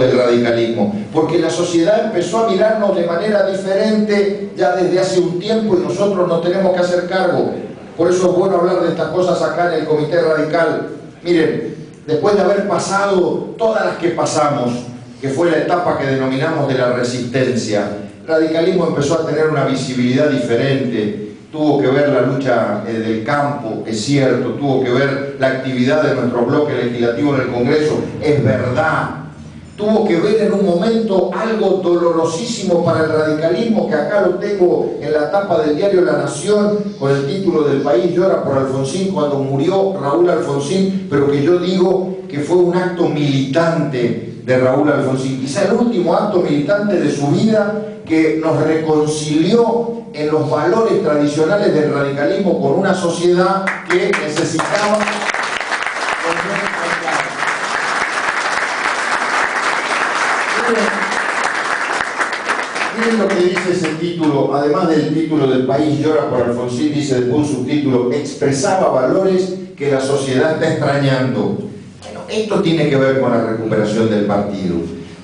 del radicalismo, porque la sociedad empezó a mirarnos de manera diferente ya desde hace un tiempo y nosotros nos tenemos que hacer cargo. Por eso es bueno hablar de estas cosas acá en el Comité Radical. Miren, después de haber pasado todas las que pasamos, que fue la etapa que denominamos de la resistencia, el radicalismo empezó a tener una visibilidad diferente. Tuvo que ver la lucha del campo, es cierto, tuvo que ver la actividad de nuestro bloque legislativo en el Congreso, es verdad. Tuvo que ver en un momento algo dolorosísimo para el radicalismo, que acá lo tengo en la tapa del diario La Nación, con el título del País llora por Alfonsín, cuando murió Raúl Alfonsín, pero que yo digo que fue un acto militante de Raúl Alfonsín, quizá el último acto militante de su vida, que nos reconcilió en los valores tradicionales del radicalismo con una sociedad que necesitaba. Miren lo que dice ese título, además del título del País llora por Alfonsín, dice después un subtítulo, expresaba valores que la sociedad está extrañando. Bueno, esto tiene que ver con la recuperación del partido.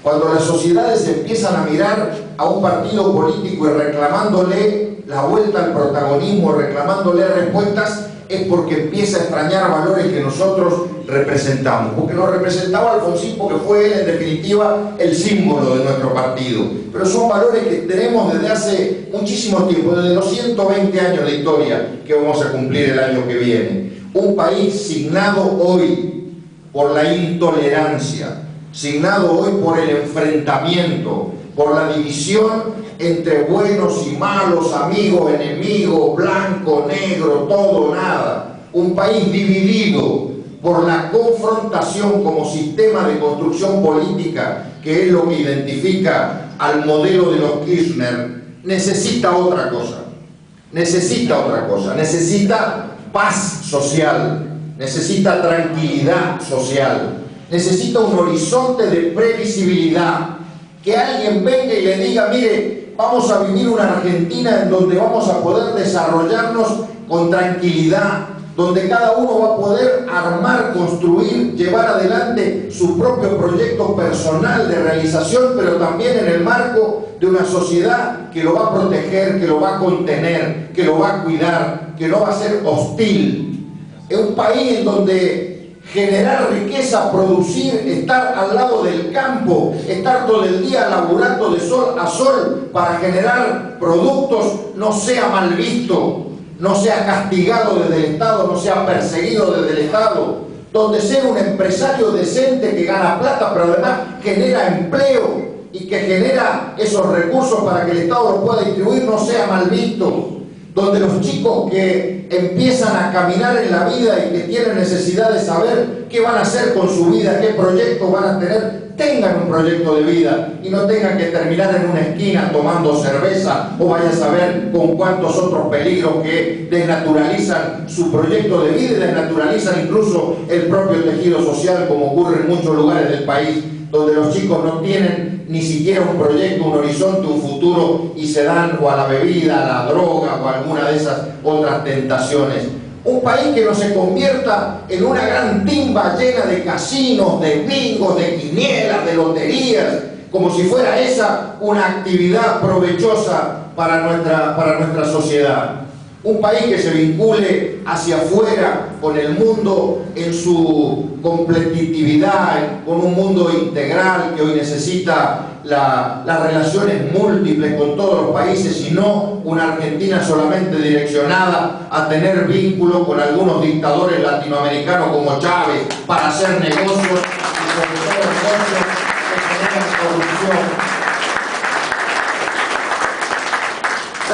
Cuando las sociedades empiezan a mirar a un partido político y reclamándole la vuelta al protagonismo, reclamándole respuestas, es porque empieza a extrañar valores que nosotros representamos. Porque nos representaba Alfonsín, porque fue él, en definitiva, el símbolo de nuestro partido. Pero son valores que tenemos desde hace muchísimo tiempo, desde los 120 años de historia que vamos a cumplir el año que viene. Un país signado hoy por la intolerancia, signado hoy por el enfrentamiento, por la división entre buenos y malos, amigos, enemigos, blanco, negro, todo, nada. Un país dividido por la confrontación como sistema de construcción política, que es lo que identifica al modelo de los Kirchner, necesita otra cosa. Necesita otra cosa. Necesita paz social, necesita tranquilidad social, necesita un horizonte de previsibilidad. Que alguien venga y le diga, mire, vamos a vivir una Argentina en donde vamos a poder desarrollarnos con tranquilidad, donde cada uno va a poder armar, construir, llevar adelante su propio proyecto personal de realización, pero también en el marco de una sociedad que lo va a proteger, que lo va a contener, que lo va a cuidar, que no va a ser hostil. Es un país en donde generar riqueza, producir, estar al lado del campo, estar todo el día laburando de sol a sol para generar productos, no sea mal visto, no sea castigado desde el Estado, no sea perseguido desde el Estado, donde ser un empresario decente que gana plata, pero además genera empleo y que genera esos recursos para que el Estado los pueda distribuir, no sea mal visto. Donde los chicos que empiezan a caminar en la vida y que tienen necesidad de saber qué van a hacer con su vida, qué proyectos van a tener, tengan un proyecto de vida y no tengan que terminar en una esquina tomando cerveza o vaya a saber con cuántos otros peligros que desnaturalizan su proyecto de vida y desnaturalizan incluso el propio tejido social, como ocurre en muchos lugares del país, donde los chicos no tienen ni siquiera un proyecto, un horizonte, un futuro y se dan o a la bebida, a la droga o a alguna de esas otras tentaciones. Un país que no se convierta en una gran timba llena de casinos, de bingos, de quinielas, de loterías, como si fuera esa una actividad provechosa para nuestra sociedad. Un país que se vincule hacia afuera con el mundo en su competitividad, con un mundo integral que hoy necesita las relaciones múltiples con todos los países y no una Argentina solamente direccionada a tener vínculos con algunos dictadores latinoamericanos como Chávez para hacer negocios y sobre todo negocios que generan corrupción.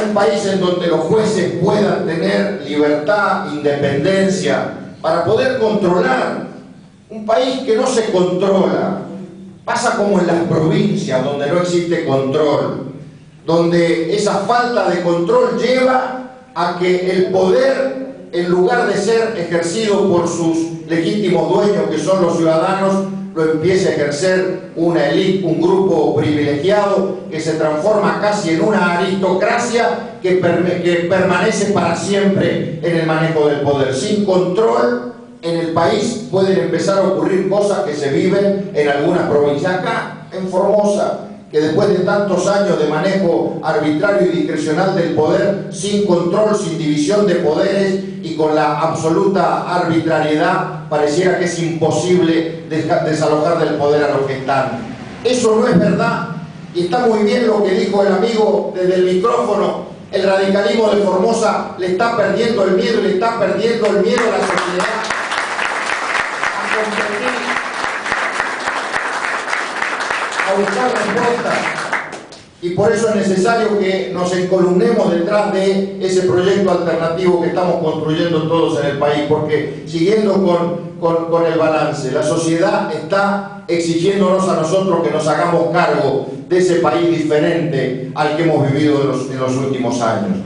Un país en donde los jueces puedan tener libertad, independencia, para poder controlar. Un país que no se controla. Pasa como en las provincias, donde no existe control, donde esa falta de control lleva a que el poder, en lugar de ser ejercido por sus legítimos dueños, que son los ciudadanos, lo empiece a ejercer una élite, un grupo privilegiado que se transforma casi en una aristocracia que permanece para siempre en el manejo del poder. Sin control en el país pueden empezar a ocurrir cosas que se viven en algunas provincias. Acá en Formosa, que después de tantos años de manejo arbitrario y discrecional del poder, sin control, sin división de poderes y con la absoluta arbitrariedad, pareciera que es imposible desalojar del poder a los que están. Eso no es verdad, y está muy bien lo que dijo el amigo desde el micrófono. El radicalismo de Formosa le está perdiendo el miedo, le está perdiendo el miedo a la sociedad a competir, a buscar respuestas. Y por eso es necesario que nos encolumnemos detrás de ese proyecto alternativo que estamos construyendo todos en el país, porque siguiendo con el balance, la sociedad está exigiéndonos a nosotros que nos hagamos cargo de ese país diferente al que hemos vivido en los últimos años.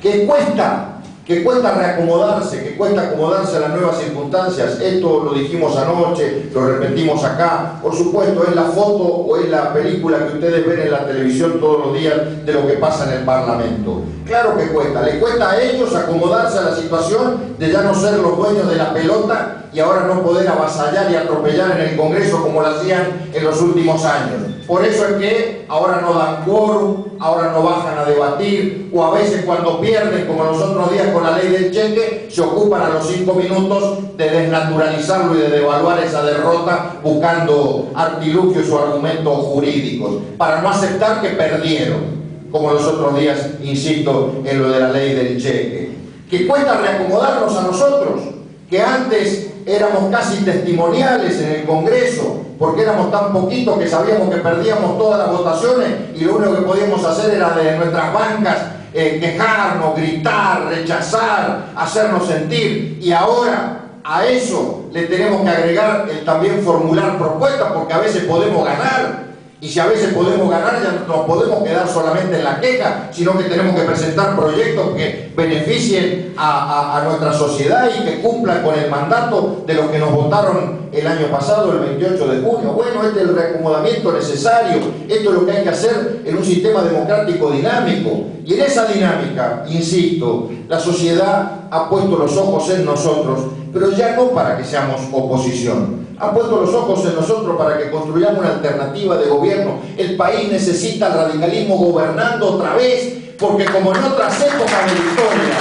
Que cuesta reacomodarse, que cuesta acomodarse a las nuevas circunstancias. Esto lo dijimos anoche, lo repetimos acá. Por supuesto, es la foto o es la película que ustedes ven en la televisión todos los días de lo que pasa en el Parlamento. Claro que cuesta, le cuesta a ellos acomodarse a la situación de ya no ser los dueños de la pelota y ahora no poder avasallar y atropellar en el Congreso como lo hacían en los últimos años. Por eso es que ahora no dan quórum, ahora no bajan a debatir, o a veces cuando pierden, como los otros días con la ley del cheque, se ocupan a los 5 minutos de desnaturalizarlo y de devaluar esa derrota buscando artilugios o argumentos jurídicos, para no aceptar que perdieron, como los otros días, insisto, en lo de la ley del cheque. Que cuesta reacomodarnos a nosotros, que antes éramos casi testimoniales en el Congreso, porque éramos tan poquitos que sabíamos que perdíamos todas las votaciones y lo único que podíamos hacer era de nuestras bancas quejarnos, gritar, rechazar, hacernos sentir. Y ahora a eso le tenemos que agregar el también formular propuestas, porque a veces podemos ganar. Y si a veces podemos ganar, ya no nos podemos quedar solamente en la queja, sino que tenemos que presentar proyectos que beneficien a nuestra sociedad y que cumplan con el mandato de los que nos votaron el año pasado, el 28 de junio. Bueno, este es el reacomodamiento necesario, esto es lo que hay que hacer en un sistema democrático dinámico. Y en esa dinámica, insisto, la sociedad ha puesto los ojos en nosotros, pero ya no para que seamos oposición. Ha puesto los ojos en nosotros para que construyamos una alternativa de gobierno. El país necesita al radicalismo gobernando otra vez, porque como en otras épocas de la historia,